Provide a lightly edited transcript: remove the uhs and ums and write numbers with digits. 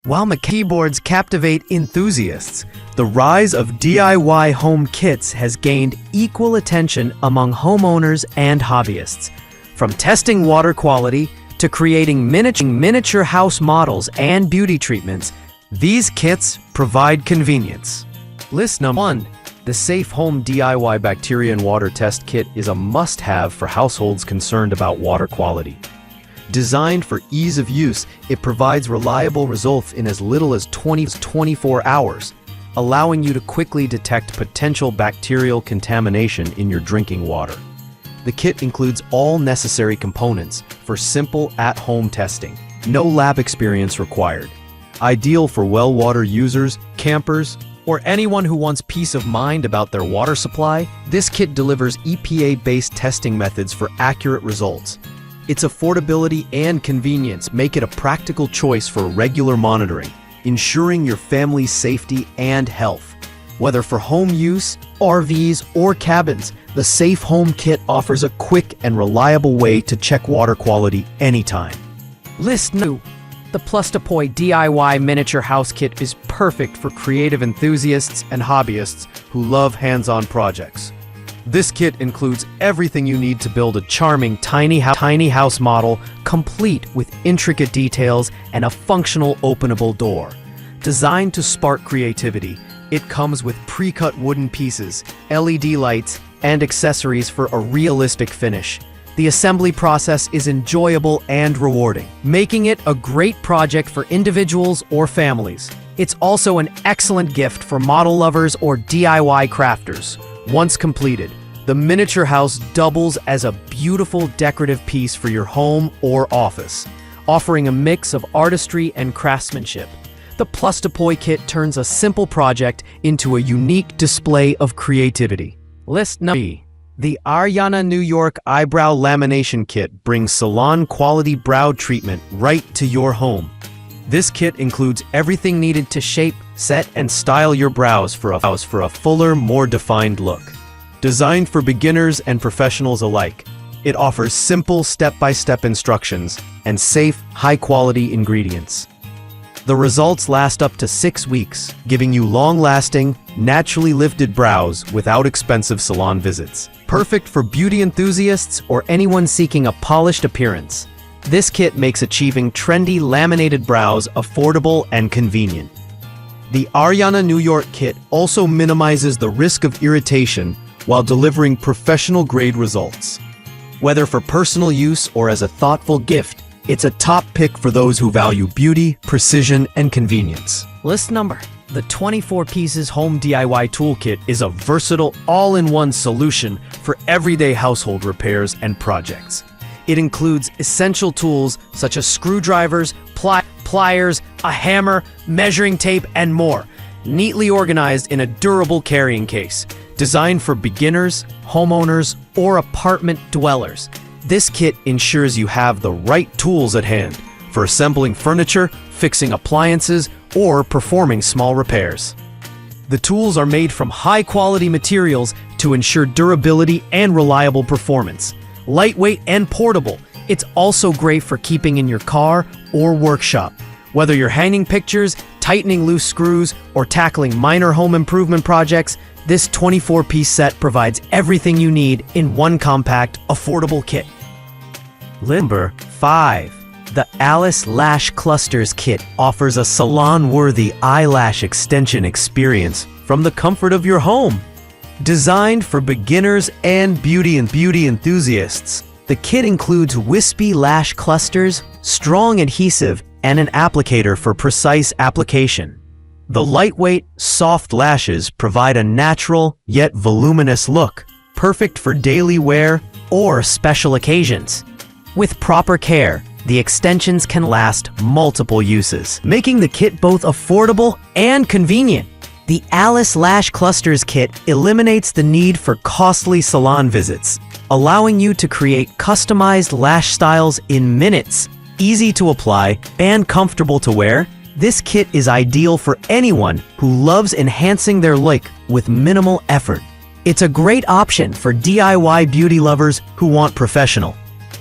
While keyboards captivate enthusiasts, the rise of DIY home kits has gained equal attention among homeowners and hobbyists. From testing water quality to creating miniature house models and beauty treatments, these kits provide convenience. List number 1. The Safe Home DIY Bacteria and Water Test Kit is a must-have for households concerned about water quality. Designed for ease of use, it provides reliable results in as little as 24 hours, allowing you to quickly detect potential bacterial contamination in your drinking water. The kit includes all necessary components for simple at-home testing. No lab experience required. Ideal for well water users, campers, or anyone who wants peace of mind about their water supply, this kit delivers EPA-based testing methods for accurate results. Its affordability and convenience make it a practical choice for regular monitoring, ensuring your family's safety and health. Whether for home use, RVs, or cabins, the Safe Home Kit offers a quick and reliable way to check water quality anytime. List 2. The Plustopoy DIY Miniature House Kit is perfect for creative enthusiasts and hobbyists who love hands-on projects. This kit includes everything you need to build a charming tiny house model, complete with intricate details and a functional openable door. Designed to spark creativity, it comes with pre-cut wooden pieces, LED lights, and accessories for a realistic finish. The assembly process is enjoyable and rewarding, making it a great project for individuals or families. It's also an excellent gift for model lovers or DIY crafters. Once completed, the miniature house doubles as a beautiful decorative piece for your home or office, offering a mix of artistry and craftsmanship. The Plustopoy kit turns a simple project into a unique display of creativity. List number 3. The Aryana New York Eyebrow Lamination Kit brings salon-quality brow treatment right to your home. This kit includes everything needed to shape, set, and style your brows for a fuller, more defined look. Designed for beginners and professionals alike, it offers simple step-by-step instructions and safe, high-quality ingredients. The results last up to 6 weeks, giving you long-lasting, naturally lifted brows without expensive salon visits. Perfect for beauty enthusiasts or anyone seeking a polished appearance. This kit makes achieving trendy laminated brows affordable and convenient. The Aryana New York kit also minimizes the risk of irritation while delivering professional-grade results. Whether for personal use or as a thoughtful gift, it's a top pick for those who value beauty, precision, and convenience. List number. The 24 Pieces Home DIY Toolkit is a versatile, all-in-one solution for everyday household repairs and projects. It includes essential tools such as screwdrivers, pliers, a hammer, measuring tape, and more, neatly organized in a durable carrying case. Designed for beginners, homeowners, or apartment dwellers, this kit ensures you have the right tools at hand for assembling furniture, fixing appliances, or performing small repairs. The tools are made from high-quality materials to ensure durability and reliable performance. Lightweight and portable, it's also great for keeping in your car or workshop. Whether you're hanging pictures, tightening loose screws, or tackling minor home improvement projects, this 24-piece set provides everything you need in one compact, affordable kit. Number 5. The Alice Lash Clusters Kit offers a salon-worthy eyelash extension experience from the comfort of your home. Designed for beginners and beauty enthusiasts, the kit includes wispy lash clusters, strong adhesive, and an applicator for precise application. The lightweight, soft lashes provide a natural yet voluminous look, perfect for daily wear or special occasions. With proper care, the extensions can last multiple uses, making the kit both affordable and convenient. The Alice Lash Clusters Kit eliminates the need for costly salon visits, allowing you to create customized lash styles in minutes. Easy to apply and comfortable to wear, this kit is ideal for anyone who loves enhancing their look with minimal effort. It's a great option for DIY beauty lovers who want professional,